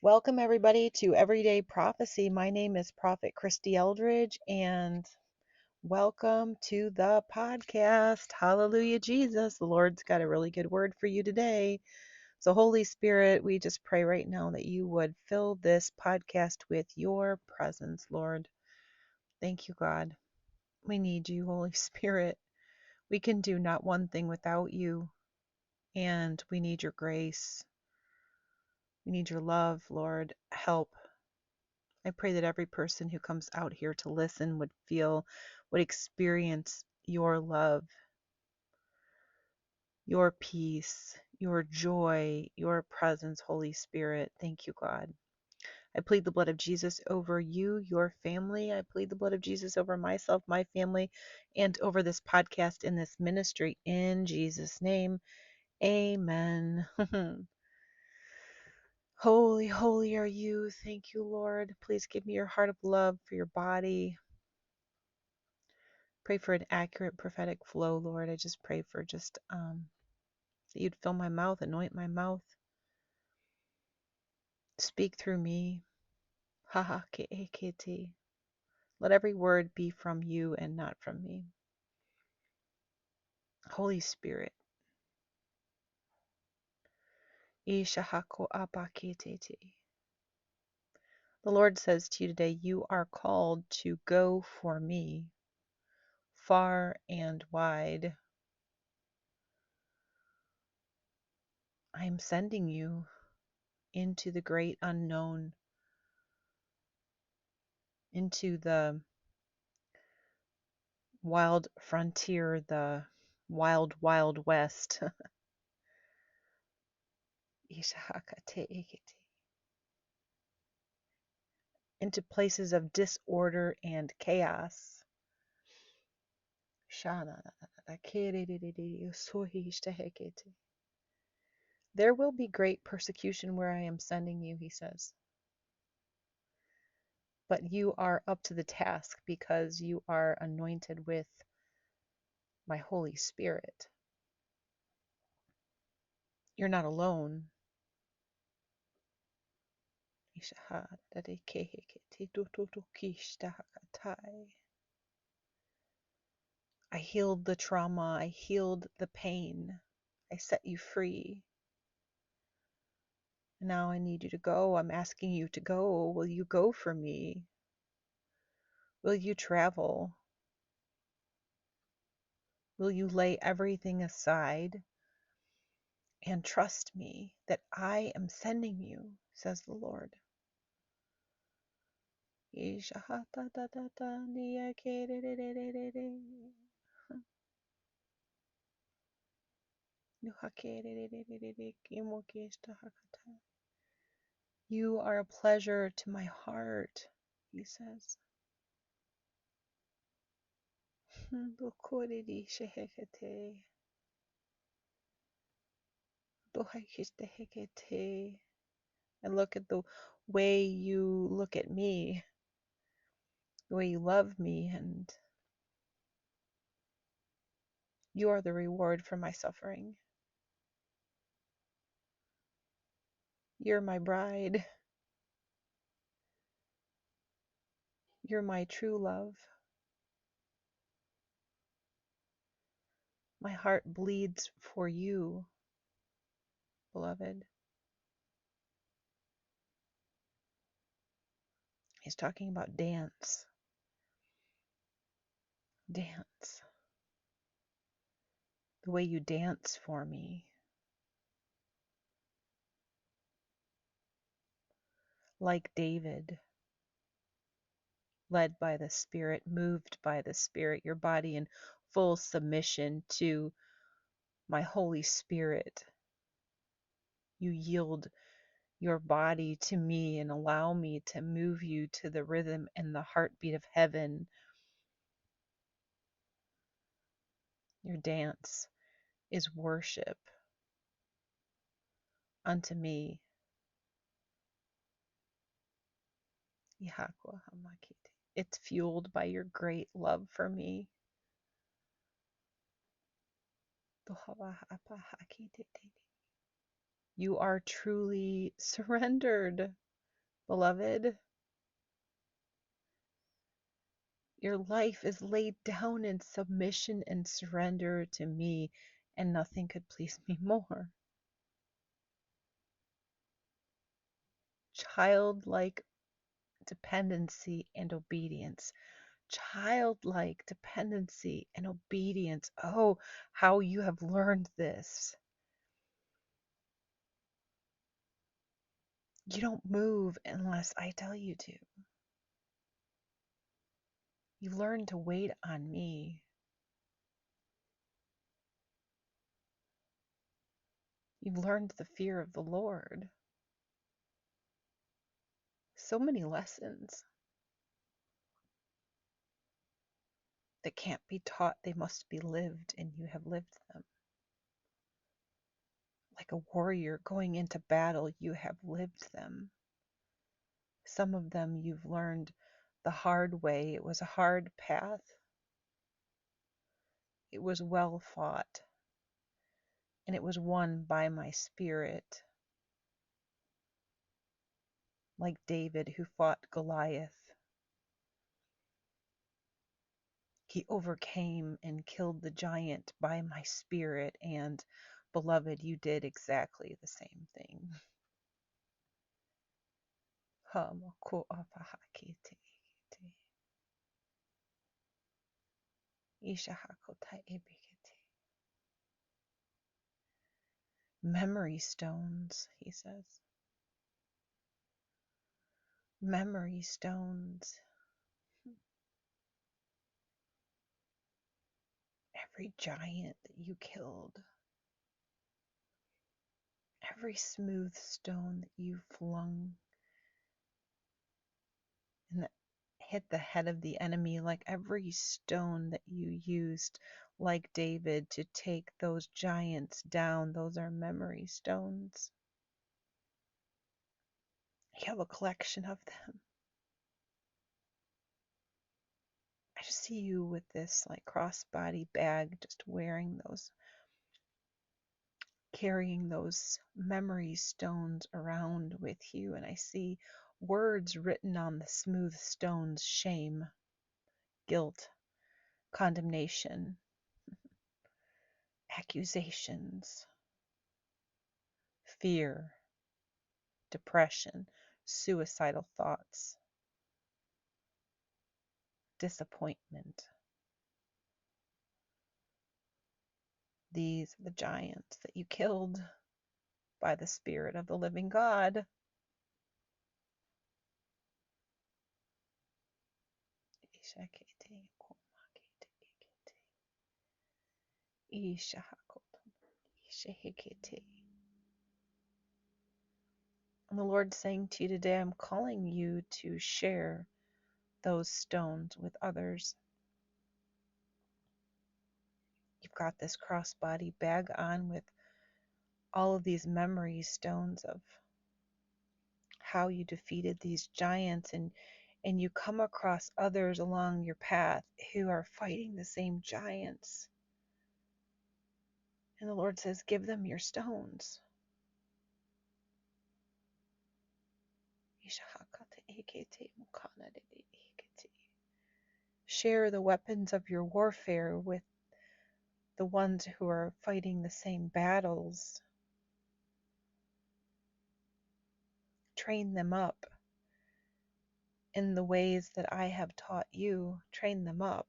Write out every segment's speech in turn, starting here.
Welcome, everybody, to Everyday Prophecy. My name is Prophet Kristy Eldridge, and welcome to the podcast. Hallelujah, Jesus. The Lord's got a really good word for you today. So, Holy Spirit, we just pray right now that you would fill this podcast with your presence, Lord. Thank you, God. We need you, Holy Spirit. We can do not one thing without you, and we need your grace. We need your love, Lord. Help. I pray that every person who comes out here to listen would experience your love, your peace, your joy, your presence, Holy Spirit. Thank you, God. I plead the blood of Jesus over you, your family. I plead the blood of Jesus over myself, my family, and over this podcast and this ministry in Jesus' name. Amen. Holy, holy are you. Thank you, Lord. Please give me your heart of love for your body. Pray for an accurate prophetic flow, Lord. I just pray for that you'd fill my mouth, anoint my mouth, speak through me. Ha ha ke. Let every word be from you and not from me. Holy Spirit. Ishahako apaketete. The Lord says to you today, you are called to go for me far and wide. I am sending you into the great unknown, into the wild frontier, the wild, wild west. Into places of disorder and chaos. There will be great persecution where I am sending you, he says. But you are up to the task because you are anointed with my Holy Spirit. You're not alone. I healed the trauma. I healed the pain. I set you free. Now I need you to go. I'm asking you to go. Will you go for me? Will you travel? Will you lay everything aside and trust me that I am sending you, says the Lord. You are a pleasure to my heart, he says. And look at the way you look at me, the way you love me, and you are the reward for my suffering. You're my bride. You're my true love. My heart bleeds for you, beloved. He's talking about dance. Dance. The way you dance for me. Like David, led by the Spirit, moved by the Spirit, your body in full submission to my Holy Spirit. You yield your body to me and allow me to move you to the rhythm and the heartbeat of heaven. Your dance is worship unto me. It's fueled by your great love for me. You are truly surrendered. Beloved, your life is laid down in submission and surrender to me, and nothing could please me more. Childlike dependency and obedience. Childlike dependency and obedience. Oh, how you have learned this. You don't move unless I tell you to. You've learned to wait on me. You've learned the fear of the Lord. So many lessons that can't be taught, they must be lived, and you have lived them. Like a warrior going into battle, you have lived them. Some of them you've learned the hard way. It was a hard path. It was well fought, and it was won by my spirit. Like David who fought Goliath. He overcame and killed the giant by my spirit, and beloved, you did exactly the same thing. Memory stones, he says. Memory stones. Every giant that you killed, every smooth stone that you flung and that hit the head of the enemy, like every stone that you used, like David, to take those giants down, those are memory stones. You have a collection of them. I just see you with this like crossbody bag, just wearing those, carrying those memory stones around with you, and I see words written on the smooth stones: shame, guilt, condemnation, accusations, fear, depression, suicidal thoughts, disappointment. These are the giants that you killed by the Spirit of the living God. And the Lord's saying to you today, I'm calling you to share those stones with others. You've got this crossbody bag on with all of these memory stones of how you defeated these giants, and you come across others along your path who are fighting the same giants. And the Lord says, give them your stones. Share the weapons of your warfare with the ones who are fighting the same battles. Train them up in the ways that I have taught you. Train them up.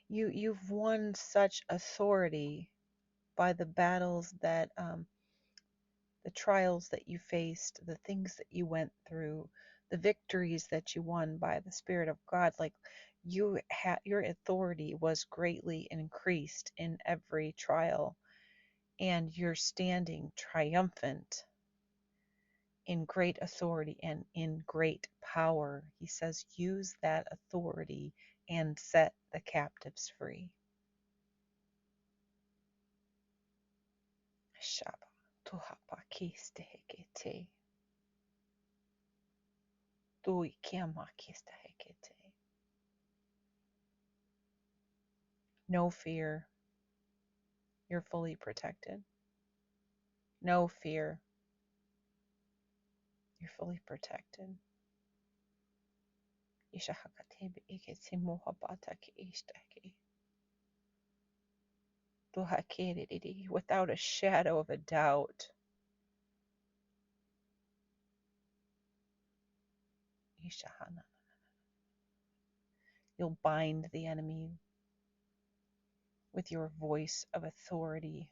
You've won such authority by the battles that the trials that you faced, the things that you went through, the victories that you won by the Spirit of God. Like your authority was greatly increased in every trial, and you're standing triumphant in great authority and in great power. He says, use that authority and set the captives free. Shaba tuhapakistehekete. Tuikiamakistehekete. No fear. You're fully protected. No fear. You're fully protected. Without a shadow of a doubt. You'll bind the enemy with your voice of authority.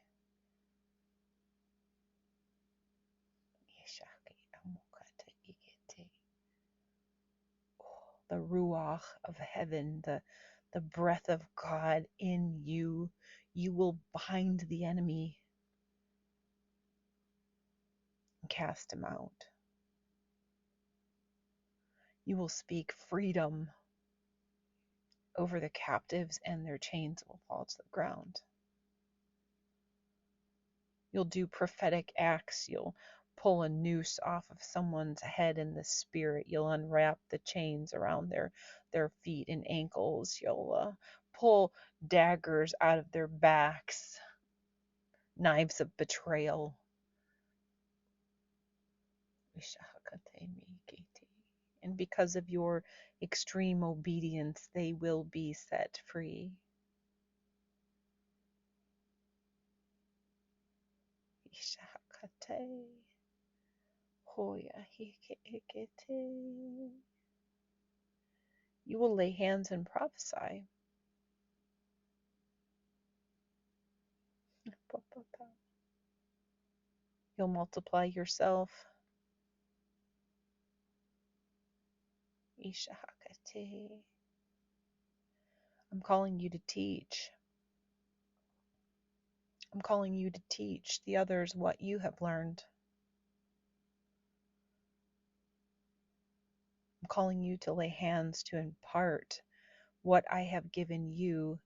The ruach of heaven, the breath of God in you, you will bind the enemy and cast him out. You will speak freedom over the captives, and their chains will fall to the ground. You'll do prophetic acts. You'll pull a noose off of someone's head in the spirit. You'll unwrap the chains around their feet and ankles. You'll pull daggers out of their backs, knives of betrayal. And because of your extreme obedience, they will be set free. You will lay hands and prophesy. You'll multiply yourself. I'm calling you to teach. I'm calling you to teach the others what you have learned. I'm calling you to lay hands to impart what I have given you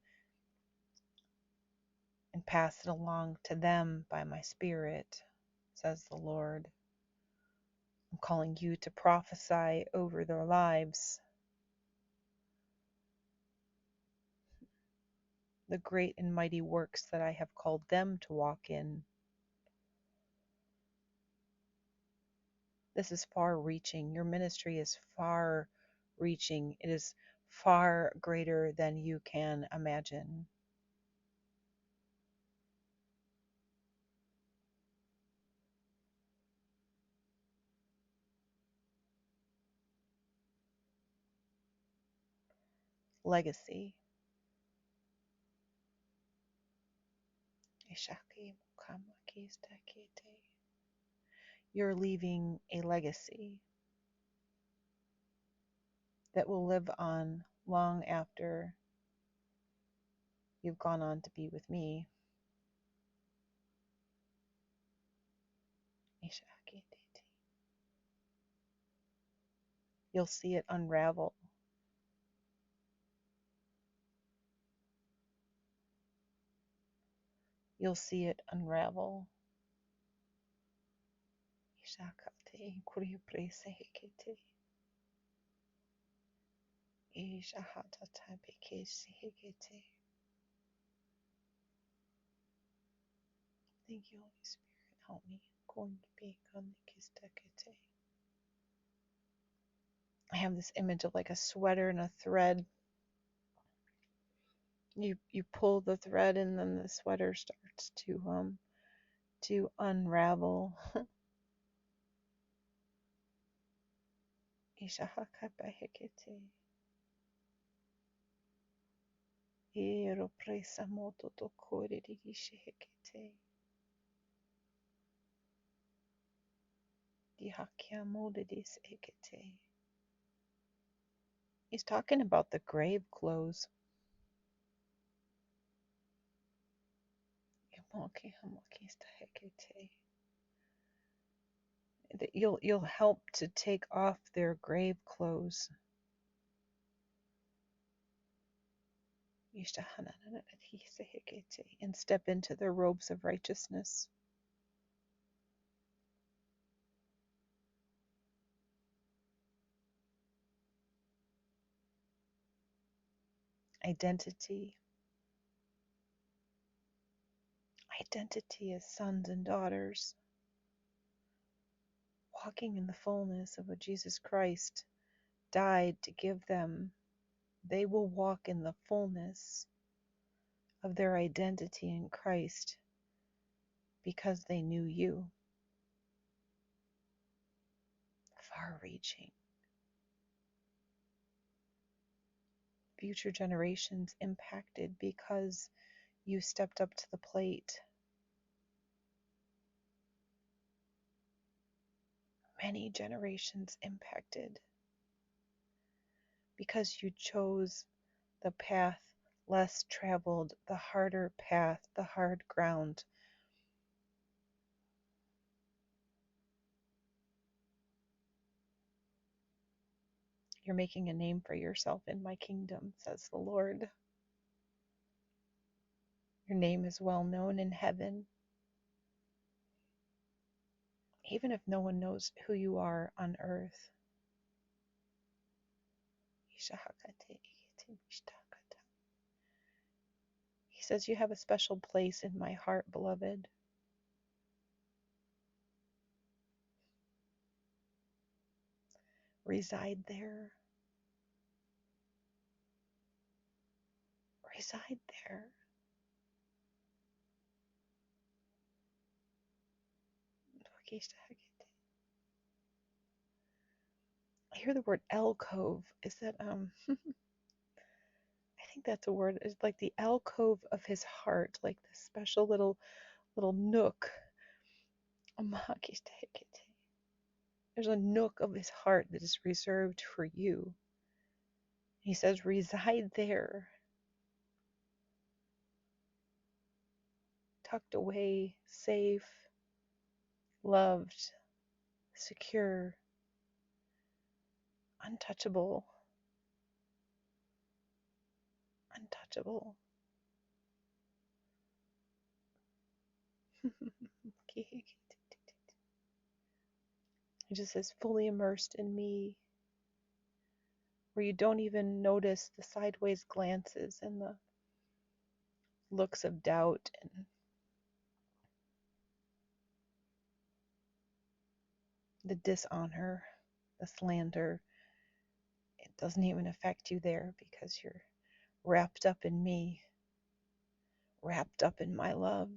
and pass it along to them by my Spirit, says the Lord. I'm calling you to prophesy over their lives. The great and mighty works that I have called them to walk in. This is far reaching. Your ministry is far reaching. It is far greater than you can imagine. Legacy. You're leaving a legacy that will live on long after you've gone on to be with me. You'll see it unravel. You'll see it unravel. Thank you, Holy Spirit. Help me. I have this image of like a sweater and a thread. You pull the thread and then the sweater starts to unravel. He's talking about the grave clothes. That you'll help to take off their grave clothes. And step into their robes of righteousness. Identity. Identity as sons and daughters. walking in the fullness of what Jesus Christ died to give them. They will walk in the fullness of their identity in Christ because they knew you. Far reaching. Future generations impacted because you stepped up to the plate. Many generations impacted because you chose the path less traveled, the harder path, the hard ground. You're making a name for yourself in my kingdom, says the Lord. Your name is well known in heaven. Even if no one knows who you are on earth. He says, you have a special place in my heart, beloved. Reside there. Reside there. I hear the word alcove. Is that I think that's a word. It's like the alcove of his heart, like this special little nook. There's a nook of his heart that is reserved for you. He says, reside there. Tucked away, safe, loved, secure, untouchable. Untouchable. He just says, fully immersed in me, where you don't even notice the sideways glances and the looks of doubt and the dishonor, the slander. It doesn't even affect you there because you're wrapped up in me, wrapped up in my love.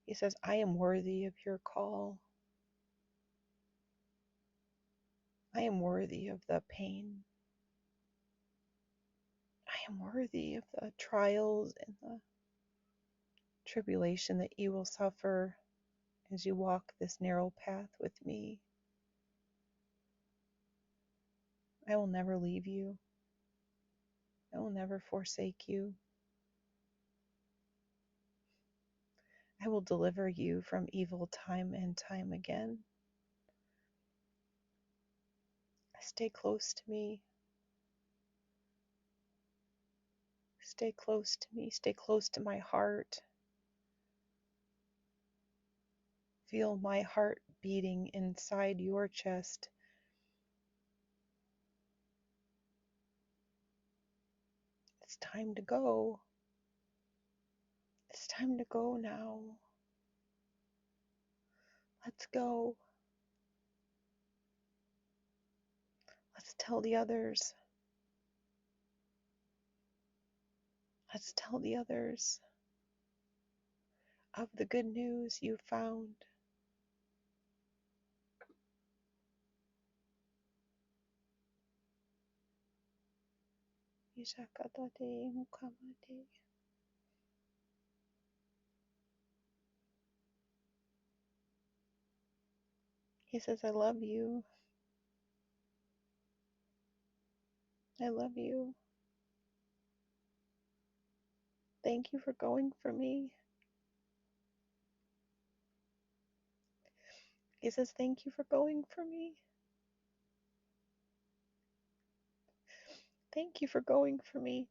He says, I am worthy of your call. I am worthy of the pain. I am worthy of the trials and the tribulation that you will suffer as you walk this narrow path with me. I will never leave you. I will never forsake you. I will deliver you from evil time and time again. Stay close to me. Stay close to me. Stay close to my heart. Feel my heart beating inside your chest. It's time to go. It's time to go now. Let's go. Let's tell the others. Let's tell the others of the good news you found. He says, I love you. I love you. Thank you for going for me. He says, thank you for going for me. Thank you for going for me.